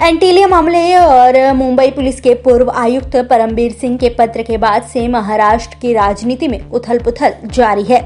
एंटीलिया मामले और मुंबई पुलिस के पूर्व आयुक्त परमबीर सिंह के पत्र के बाद से महाराष्ट्र की राजनीति में उथल-पुथल जारी है।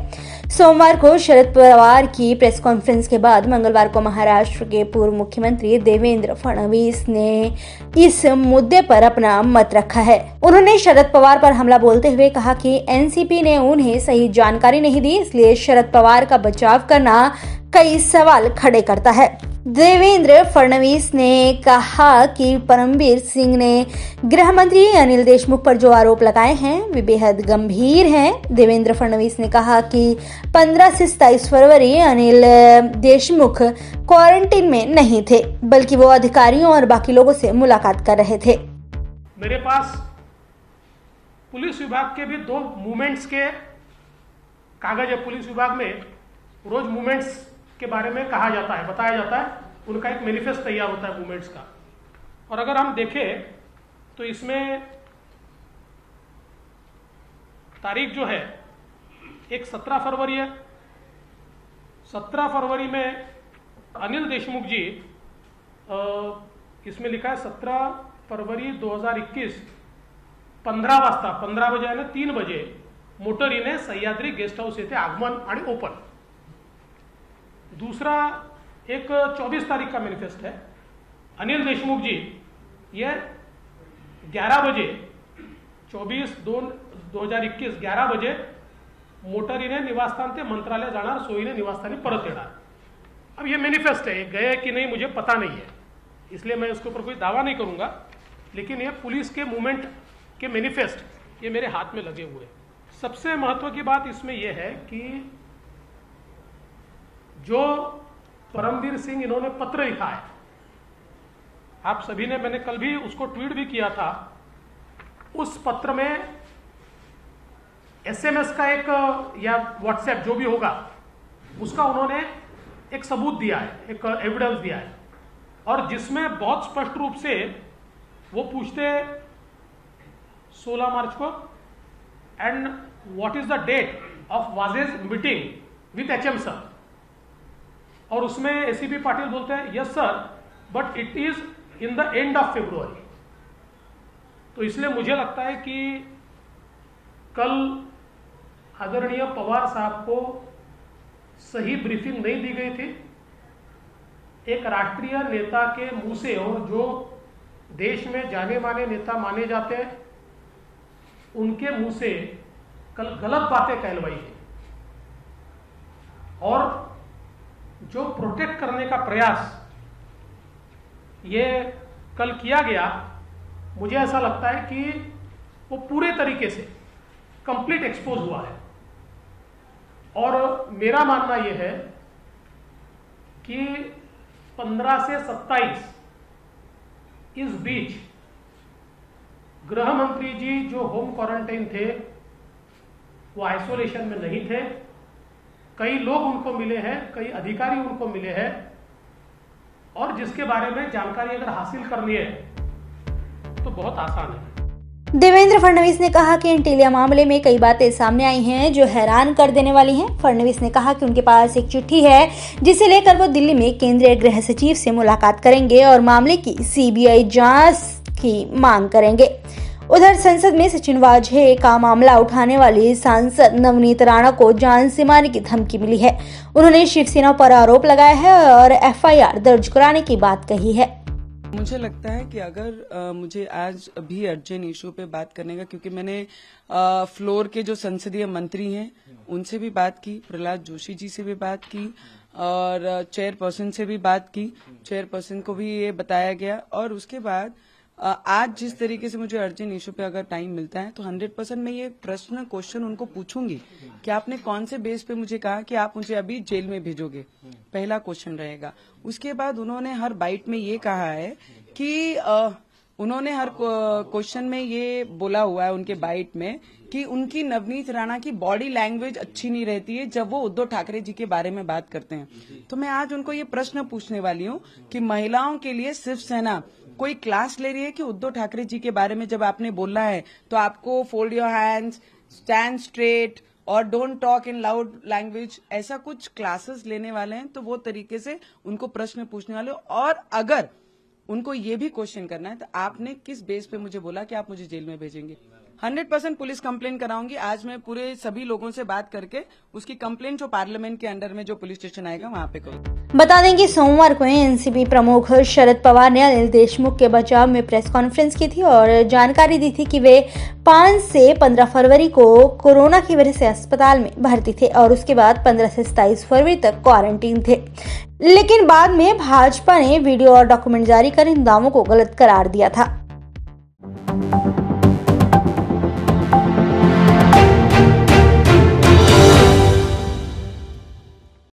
सोमवार को शरद पवार की प्रेस कॉन्फ्रेंस के बाद मंगलवार को महाराष्ट्र के पूर्व मुख्यमंत्री देवेंद्र फडणवीस ने इस मुद्दे पर अपना मत रखा है। उन्होंने शरद पवार पर हमला बोलते हुए कहा कि एनसीपी ने उन्हें सही जानकारी नहीं दी, इसलिए शरद पवार का बचाव करना कई सवाल खड़े करता है। देवेंद्र फडणवीस ने कहा कि परमबीर सिंह ने गृह मंत्री अनिल देशमुख पर जो आरोप लगाए हैं वे बेहद गंभीर हैं। देवेंद्र फडणवीस ने कहा कि 15 से 27 फरवरी अनिल देशमुख क्वारंटीन में नहीं थे, बल्कि वो अधिकारियों और बाकी लोगों से मुलाकात कर रहे थे। मेरे पास पुलिस विभाग के भी 2 मूवमेंट्स के कागज है। पुलिस विभाग में रोज मूवमेंट्स के बारे में कहा जाता है, बताया जाता है, उनका एक मैनिफेस्ट तैयार होता है मूवमेंट्स का। और अगर हम देखें तो इसमें तारीख जो है एक 17 फरवरी है। 17 फरवरी में अनिल देशमुख जी, इसमें लिखा है 17 फरवरी 2021 15 बजे आणि 3 बजे मोटरीने सह्याद्री गेस्ट हाऊस येथे आगमन आणि ओपन। दूसरा एक 24 तारीख का मैनिफेस्ट है। अनिल देशमुख जी ये 11 बजे 24/2/2021 11 बजे मोटरीने निवासस्थान ते मंत्रालय जाणार, सोयीने निवासस्थानी परत येणार। अब ये मैनिफेस्ट है, ये गए कि नहीं मुझे पता नहीं है, इसलिए मैं उसके ऊपर कोई दावा नहीं करूंगा, लेकिन ये पुलिस के मूवमेंट के मैनिफेस्ट ये मेरे हाथ में लगे हुए। सबसे महत्व की बात इसमें यह है कि जो परमबीर सिंह इन्होंने पत्र लिखा है, आप सभी ने, मैंने कल भी उसको ट्वीट भी किया था, उस पत्र में एसएमएस का एक या व्हाट्सएप जो भी होगा उसका उन्होंने एक सबूत दिया है, एक एविडेंस दिया है, और जिसमें बहुत स्पष्ट रूप से वो पूछते 16 मार्च को and what is the date of Vaze's meeting with HM sir, और उसमें एसीपी पाटिल बोलते हैं yes sir but it is in the end of February. तो इसलिए मुझे लगता है कि कल आदरणीय पवार साहब को सही ब्रीफिंग नहीं दी गई थी। एक राष्ट्रीय नेता के मुंह से, और जो देश में जाने माने नेता माने जाते हैं, उनके मुंह से कल गलत बातें कहलवाई है, और जो प्रोटेक्ट करने का प्रयास ये कल किया गया, मुझे ऐसा लगता है कि वो पूरे तरीके से कंप्लीट एक्सपोज हुआ है। और मेरा मानना यह है कि 15 से 27 इस बीच गृह मंत्री जी जो होम क्वारंटाइन थे वो आइसोलेशन में नहीं थे। कई लोग उनको मिले हैं, कई अधिकारी उनको मिले हैं, और जिसके बारे में जानकारी अगर हासिल करनी है तो बहुत आसान है। देवेंद्र फडणवीस ने कहा कि एंटीलिया मामले में कई बातें सामने आई हैं जो हैरान कर देने वाली हैं। फडणवीस ने कहा कि उनके पास एक चिट्ठी है जिसे लेकर वो दिल्ली में केंद्रीय गृह सचिव से मुलाकात करेंगे और मामले की सीबीआई जांच की मांग करेंगे। उधर संसद में सचिन वाजपेयी का मामला उठाने वाली सांसद नवनीत राणा को जान से मारने की धमकी मिली है। उन्होंने शिवसेना पर आरोप लगाया है और एफआईआर दर्ज कराने की बात कही है। मुझे लगता है कि अगर मुझे आज अभी अर्जेंट इशू पे बात करने का, क्योंकि मैंने फ्लोर के जो संसदीय मंत्री हैं उनसे भी बात की, प्रहलाद जोशी जी से भी बात की, और चेयरपर्सन से भी बात की। चेयरपर्सन को भी ये बताया गया, और उसके बाद आज जिस तरीके से मुझे अर्जेंट इशू पे अगर टाइम मिलता है तो 100% मैं ये क्वेश्चन उनको पूछूंगी कि आपने कौन से बेस पे मुझे कहा कि आप मुझे अभी जेल में भेजोगे। पहला क्वेश्चन रहेगा। उसके बाद उन्होंने हर बाइट में ये कहा है कि उन्होंने हर क्वेश्चन में ये बोला हुआ है उनके बाइट में कि उनकी नवनीत राणा की बॉडी लैंग्वेज अच्छी नहीं रहती है जब वो उद्धव ठाकरे जी के बारे में बात करते हैं। तो मैं आज उनको ये प्रश्न पूछने वाली हूँ कि महिलाओं के लिए शिवसेना कोई क्लास ले रही है कि उद्धव ठाकरे जी के बारे में जब आपने बोला है तो आपको fold your hands, stand straight, और don't talk in loud language, ऐसा कुछ क्लासेस लेने वाले हैं, तो वो तरीके से उनको प्रश्न पूछने वाले। और अगर उनको ये भी क्वेश्चन करना है तो आपने किस बेस पे मुझे बोला कि आप मुझे जेल में भेजेंगे? 100% पुलिस कंप्लेन कराऊंगी। आज मैं पूरे सभी लोगों से बात करके उसकी कंप्लेन जो पार्लियामेंट के अंडर में जो पुलिस स्टेशन आएगा वहां पे करूंगी। बता दें कि सोमवार को एनसीपी प्रमुख शरद पवार ने अनिल देशमुख के बचाव में प्रेस कॉन्फ्रेंस की थी और जानकारी दी थी कि वे 5 से 15 फरवरी को कोरोना की वजह से अस्पताल में भर्ती थे और उसके बाद 15 से 27 फरवरी तक क्वारंटीन थे। लेकिन बाद में भाजपा ने वीडियो और डॉक्यूमेंट जारी कर इन दावों को गलत करार दिया था।